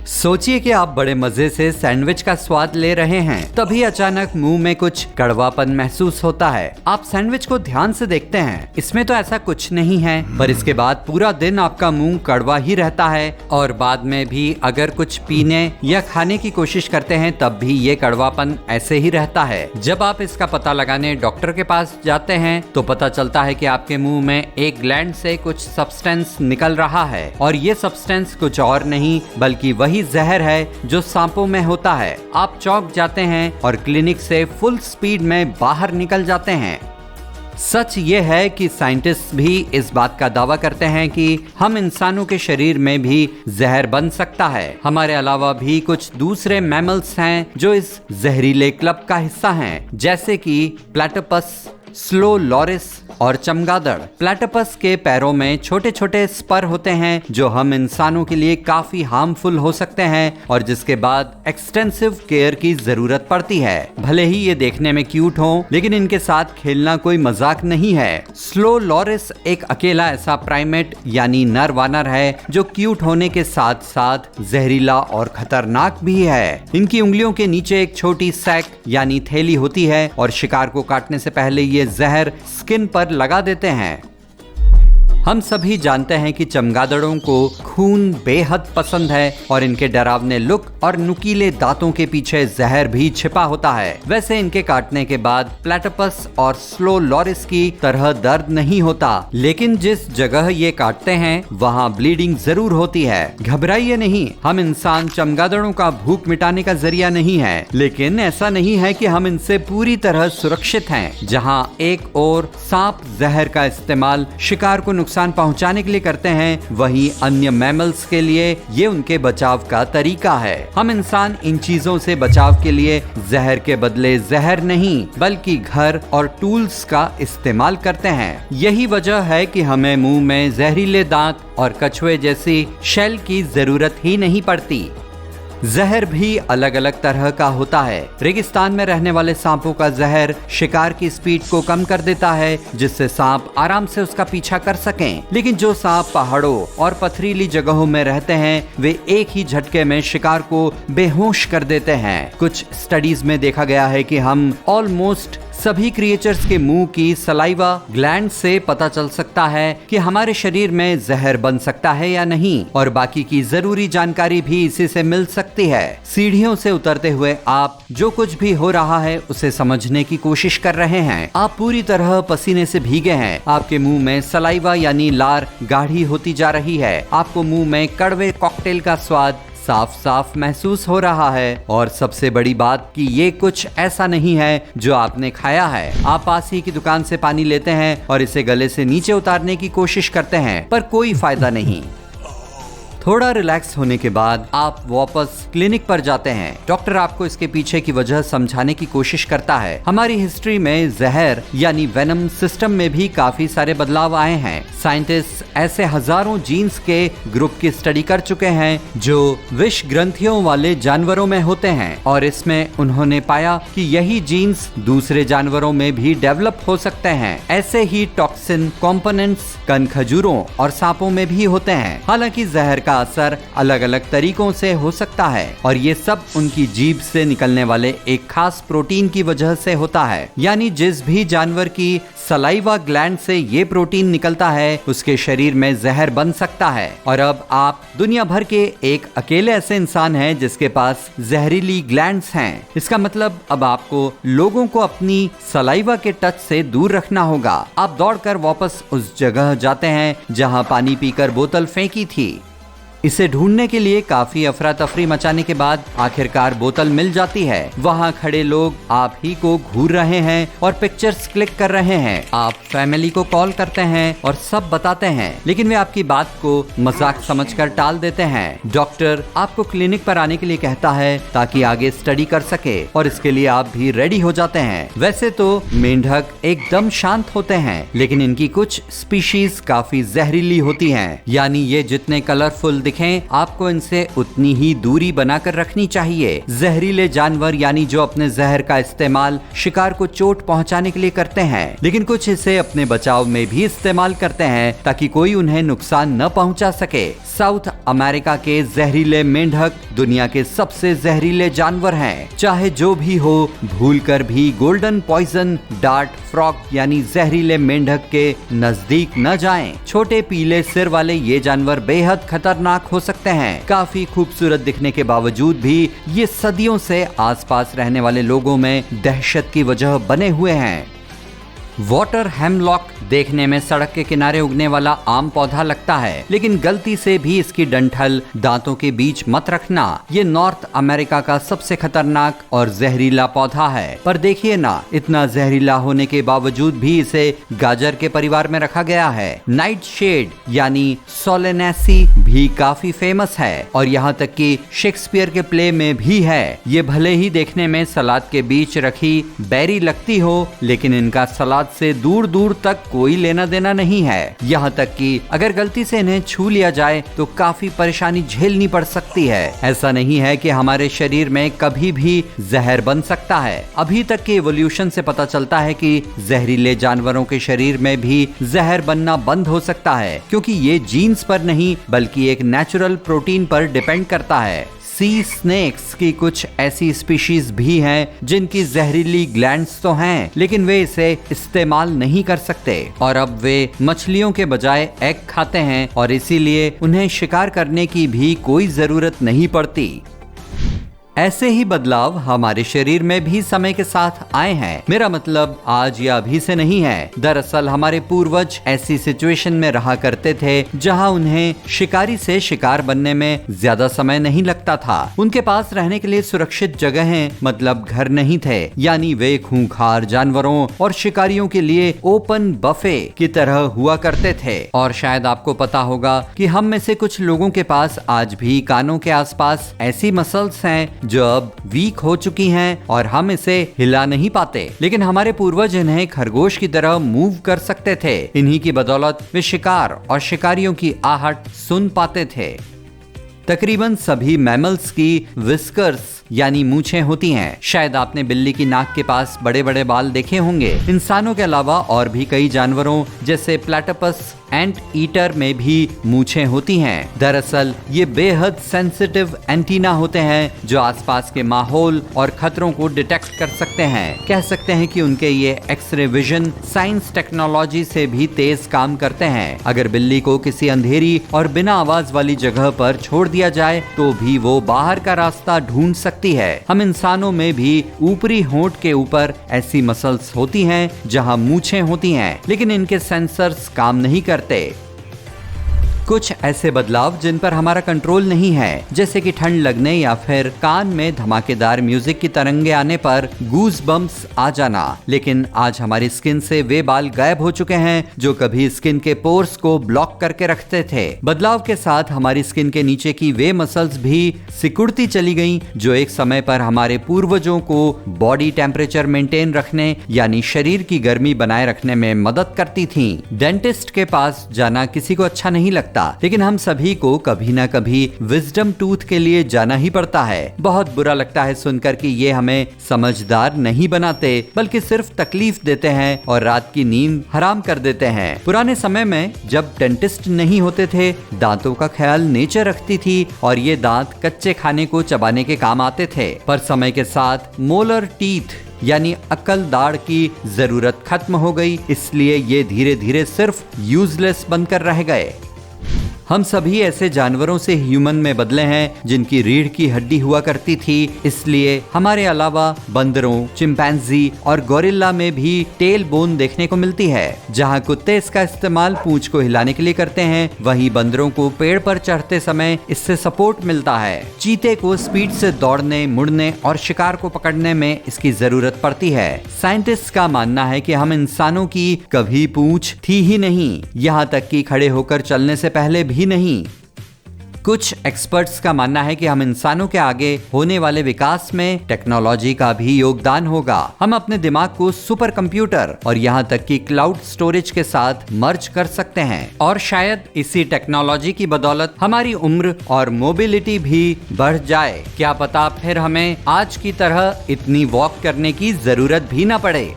सोचिए कि आप बड़े मजे से सैंडविच का स्वाद ले रहे हैं, तभी अचानक मुंह में कुछ कड़वापन महसूस होता है। आप सैंडविच को ध्यान से देखते हैं, इसमें तो ऐसा कुछ नहीं है, पर इसके बाद पूरा दिन आपका मुंह कड़वा ही रहता है और बाद में भी अगर कुछ पीने या खाने की कोशिश करते हैं तब भी ये कड़वापन ऐसे ही रहता है। जब आप इसका पता लगाने डॉक्टर के पास जाते हैं तो पता चलता है कि आपके मुंह में एक ग्लैंड से कुछ सब्सटेंस निकल रहा है और ये सब्सटेंस कुछ और नहीं बल्कि वही जहर है जो सांपों में होता है। आप चौंक जाते हैं और क्लिनिक से फुल स्पीड में बाहर निकल जाते हैं। सच ये है कि साइंटिस्ट भी इस बात का दावा करते हैं कि हम इंसानों के शरीर में भी जहर बन सकता है। हमारे अलावा भी कुछ दूसरे मैमल्स हैं जो इस जहरीले क्लब का हिस्सा हैं, जैसे कि प्लैटिपस, स्लो लॉरिस और चमगादड़। प्लैटिपस के पैरों में छोटे छोटे स्पर होते हैं जो हम इंसानों के लिए काफी हार्मफुल हो सकते हैं और जिसके बाद एक्सटेंसिव केयर की जरूरत पड़ती है। भले ही ये देखने में क्यूट हो, लेकिन इनके साथ खेलना कोई मजाक नहीं है। स्लो लॉरिस एक अकेला ऐसा प्राइमेट यानी नर वानर है जो क्यूट होने के साथ साथ जहरीला और खतरनाक भी है। इनकी उंगलियों के नीचे एक छोटी सैक यानी थैली होती है और शिकार को काटने से पहले ये जहर स्किन पर लगा देते हैं। हम सभी जानते हैं कि चमगादड़ों को खून बेहद पसंद है और इनके डरावने लुक और नुकीले दांतों के पीछे जहर भी छिपा होता है। वैसे इनके काटने के बाद प्लैटिपस और स्लो लॉरिस की तरह दर्द नहीं होता, लेकिन जिस जगह ये काटते हैं वहाँ ब्लीडिंग जरूर होती है। घबराइए नहीं, हम इंसान चमगादड़ों का भूख मिटाने का जरिया नहीं है, लेकिन ऐसा नहीं है कि हम इनसे पूरी तरह सुरक्षित हैं। जहाँ एक और सांप जहर का इस्तेमाल शिकार को नुकसान पहुंचाने के लिए करते हैं, वहीं अन्य मैमल्स के लिए ये उनके बचाव का तरीका है। हम इंसान इन चीजों से बचाव के लिए जहर के बदले जहर नहीं बल्कि घर और टूल्स का इस्तेमाल करते हैं। यही वजह है कि हमें मुंह में जहरीले दांत और कछुए जैसी शेल की जरूरत ही नहीं पड़ती। जहर भी अलग अलग तरह का होता है। रेगिस्तान में रहने वाले सांपों का जहर शिकार की स्पीड को कम कर देता है, जिससे सांप आराम से उसका पीछा कर सकें। लेकिन जो सांप पहाड़ों और पथरीली जगहों में रहते हैं वे एक ही झटके में शिकार को बेहोश कर देते हैं। कुछ स्टडीज में देखा गया है कि हम ऑलमोस्ट सभी क्रिएचर्स के मुंह की सलाइवा ग्लैंड से पता चल सकता है कि हमारे शरीर में जहर बन सकता है या नहीं, और बाकी की जरूरी जानकारी भी इसी से मिल सकती है। सीढ़ियों से उतरते हुए आप जो कुछ भी हो रहा है उसे समझने की कोशिश कर रहे हैं। आप पूरी तरह पसीने से भीगे हैं। आपके मुंह में सलाइवा यानी लार गाढ़ी होती जा रही है। आपको मुंह में कड़वे कॉकटेल का स्वाद साफ साफ महसूस हो रहा है, और सबसे बड़ी बात कि ये कुछ ऐसा नहीं है जो आपने खाया है। आप पास ही की दुकान से पानी लेते हैं और इसे गले से नीचे उतारने की कोशिश करते हैं, पर कोई फायदा नहीं। थोड़ा रिलैक्स होने के बाद आप वापस क्लिनिक पर जाते हैं। डॉक्टर आपको इसके पीछे की वजह समझाने की कोशिश करता है। हमारी हिस्ट्री में जहर यानी वेनम सिस्टम में भी काफी सारे बदलाव आए हैं। साइंटिस्ट ऐसे हजारों जीन्स के ग्रुप की स्टडी कर चुके हैं जो विष ग्रंथियों वाले जानवरों में होते हैं, और इसमें उन्होंने पाया कि यही जीन्स दूसरे जानवरों में भी डेवलप हो सकते हैं। ऐसे ही टॉक्सिन कंपोनेंट्स कनखजूरों और सांपों में भी होते हैं। हालांकि जहर का असर अलग अलग तरीकों से हो सकता है, और ये सब उनकी जीभ से निकलने वाले एक खास प्रोटीन की वजह से होता है। यानी जिस भी जानवर की सलाइवा ग्लैंड से ये प्रोटीन निकलता है उसके शरीर में जहर बन सकता है। और अब आप दुनिया भर के एक अकेले ऐसे इंसान हैं जिसके पास जहरीली ग्लैंड्स हैं। इसका मतलब अब आपको लोगों को अपनी सलाइवा के टच से दूर रखना होगा। आप दौड़कर वापस उस जगह जाते हैं जहां पानी पीकर बोतल फेंकी थी। इसे ढूंढने के लिए काफी अफरा तफरी मचाने के बाद आखिरकार बोतल मिल जाती है। वहाँ खड़े लोग आप ही को घूर रहे हैं और पिक्चर्स क्लिक कर रहे हैं। आप फैमिली को कॉल करते हैं और सब बताते हैं, लेकिन वे आपकी बात को मजाक समझकर टाल देते हैं। डॉक्टर आपको क्लिनिक पर आने के लिए कहता है ताकि आगे स्टडी कर सके, और इसके लिए आप भी रेडी हो जाते हैं। वैसे तो मेंढक एकदम शांत होते हैं, लेकिन इनकी कुछ स्पीशीज काफी जहरीली होती हैं। यानी ये जितने कलरफुल दिखें, आपको इनसे उतनी ही दूरी बनाकर रखनी चाहिए। जहरीले जानवर यानी जो अपने जहर का इस्तेमाल शिकार को चोट पहुंचाने के लिए करते हैं, लेकिन कुछ इसे अपने बचाव में भी इस्तेमाल करते हैं ताकि कोई उन्हें नुकसान न पहुंचा सके। साउथ अमेरिका के जहरीले मेंढक दुनिया के सबसे जहरीले जानवर हैं। चाहे जो भी हो, भूलकर भी गोल्डन पॉइजन डार्ट फ्रॉग यानी जहरीले मेंढक के नजदीक न जाएं। छोटे पीले सिर वाले ये जानवर बेहद खतरनाक हो सकते हैं। काफी खूबसूरत दिखने के बावजूद भी ये सदियों से आसपास रहने वाले लोगों में दहशत की वजह बने हुए हैं। वाटर हेमलॉक देखने में सड़क के किनारे उगने वाला आम पौधा लगता है, लेकिन गलती से भी इसकी डंठल दांतों के बीच मत रखना। ये नॉर्थ अमेरिका का सबसे खतरनाक और जहरीला पौधा है। पर देखिए ना, इतना जहरीला होने के बावजूद भी इसे गाजर के परिवार में रखा गया है। नाइट शेड यानी सोलेनेसी भी काफी फेमस है और यहाँ तक कि शेक्सपियर के प्ले में भी है। ये भले ही देखने में सलाद के बीच रखी बेरी लगती हो, लेकिन इनका सलाद से दूर दूर तक कोई लेना देना नहीं है। यहाँ तक कि अगर गलती से इन्हें छू लिया जाए तो काफी परेशानी झेलनी पड़ सकती है। ऐसा नहीं है कि हमारे शरीर में कभी भी जहर बन सकता है। अभी तक के इवोल्यूशन से पता चलता है कि जहरीले जानवरों के शरीर में भी जहर बनना बंद हो सकता है, क्योंकि ये जीन्स पर नहीं बल्कि एक नेचुरल प्रोटीन पर डिपेंड करता है। सी स्नेक्स की कुछ ऐसी स्पीशीज भी हैं जिनकी जहरीली ग्लैंड्स तो हैं, लेकिन वे इसे इस्तेमाल नहीं कर सकते और अब वे मछलियों के बजाय एग खाते हैं और इसीलिए उन्हें शिकार करने की भी कोई जरूरत नहीं पड़ती। ऐसे ही बदलाव हमारे शरीर में भी समय के साथ आए हैं। मेरा मतलब आज या अभी से नहीं है। दरअसल हमारे पूर्वज ऐसी सिचुएशन में रहा करते थे जहां उन्हें शिकारी से शिकार बनने में ज्यादा समय नहीं लगता था। उनके पास रहने के लिए सुरक्षित जगहें मतलब घर नहीं थे, यानी वे खूंखार जानवरों और शिकारियों के लिए ओपन बफे की तरह हुआ करते थे। और शायद आपको पता होगा कि हम में से कुछ लोगों के पास आज भी कानों के आसपास ऐसी मसल्स हैं जो अब वीक हो चुकी हैं और हम इसे हिला नहीं पाते, लेकिन हमारे पूर्वज इन्हें खरगोश की तरह मूव कर सकते थे। इन्हीं की बदौलत वे शिकार और शिकारियों की आहट सुन पाते थे। तकरीबन सभी मैमल्स की विस्कर्स यानी मूछें होती हैं। शायद आपने बिल्ली की नाक के पास बड़े बड़े बाल देखे होंगे। इंसानों के अलावा और भी कई जानवरों जैसे प्लेटापस एंट ईटर में भी मूछें होती हैं। दरअसल ये बेहद सेंसिटिव एंटीना होते हैं जो आसपास के माहौल और खतरों को डिटेक्ट कर सकते हैं। कह सकते हैं कि उनके ये एक्सरे विजन साइंस टेक्नोलॉजी से भी तेज काम करते हैं। अगर बिल्ली को किसी अंधेरी और बिना आवाज वाली जगह पर छोड़ दिया जाए तो भी वो बाहर का रास्ता ढूंढ सकती है। हम इंसानों में भी ऊपरी होंठ के ऊपर ऐसी मसल्स होती हैं जहां मूछें होती हैं, लेकिन इनके सेंसर्स काम नहीं करते। कुछ ऐसे बदलाव जिन पर हमारा कंट्रोल नहीं है, जैसे कि ठंड लगने या फिर कान में धमाकेदार म्यूजिक की तरंगे आने पर गूज बम्प्स आ जाना। लेकिन आज हमारी स्किन से वे बाल गायब हो चुके हैं जो कभी स्किन के पोर्स को ब्लॉक करके रखते थे। बदलाव के साथ हमारी स्किन के नीचे की वे मसल्स भी सिकुड़ती चली गईं जो एक समय पर हमारे पूर्वजों को बॉडी टेम्परेचर मेंटेन रखने यानी शरीर की गर्मी बनाए रखने में मदद करती थीं। डेंटिस्ट के पास जाना किसी को अच्छा नहीं लगता, लेकिन हम सभी को कभी ना कभी विजडम टूथ के लिए जाना ही पड़ता है। बहुत बुरा लगता है सुनकर कि ये हमें समझदार नहीं बनाते बल्कि सिर्फ तकलीफ देते हैं और रात की नींद हराम कर देते हैं। पुराने समय में जब डेंटिस्ट नहीं होते थे, दांतों का ख्याल नेचर रखती थी और ये दांत कच्चे खाने को चबाने के काम आते थे। पर समय के साथ मोलर टीथ यानी अक्ल दाढ़ की जरूरत खत्म हो गई, इसलिए ये धीरे धीरे सिर्फ यूजलेस बनकर रह गए। हम सभी ऐसे जानवरों से ह्यूमन में बदले हैं जिनकी रीढ़ की हड्डी हुआ करती थी, इसलिए हमारे अलावा बंदरों, चिंपैंजी और गोरिल्ला में भी टेल बोन देखने को मिलती है। जहां कुत्ते इसका इस्तेमाल पूंछ को हिलाने के लिए करते हैं, वहीं बंदरों को पेड़ पर चढ़ते समय इससे सपोर्ट मिलता है। चीते को स्पीड से दौड़ने, मुड़ने और शिकार को पकड़ने में इसकी जरूरत पड़ती है। साइंटिस्ट का मानना है कि हम इंसानों की कभी पूंछ थी ही नहीं, यहाँ तक कि खड़े होकर चलने से पहले भी नहीं। कुछ एक्सपर्ट्स का मानना है कि हम इंसानों के आगे होने वाले विकास में टेक्नोलॉजी का भी योगदान होगा। हम अपने दिमाग को सुपर कंप्यूटर और यहाँ तक कि क्लाउड स्टोरेज के साथ मर्ज कर सकते हैं और शायद इसी टेक्नोलॉजी की बदौलत हमारी उम्र और मोबिलिटी भी बढ़ जाए। क्या पता फिर हमें आज की तरह इतनी वॉक करने की जरूरत भी ना पड़े।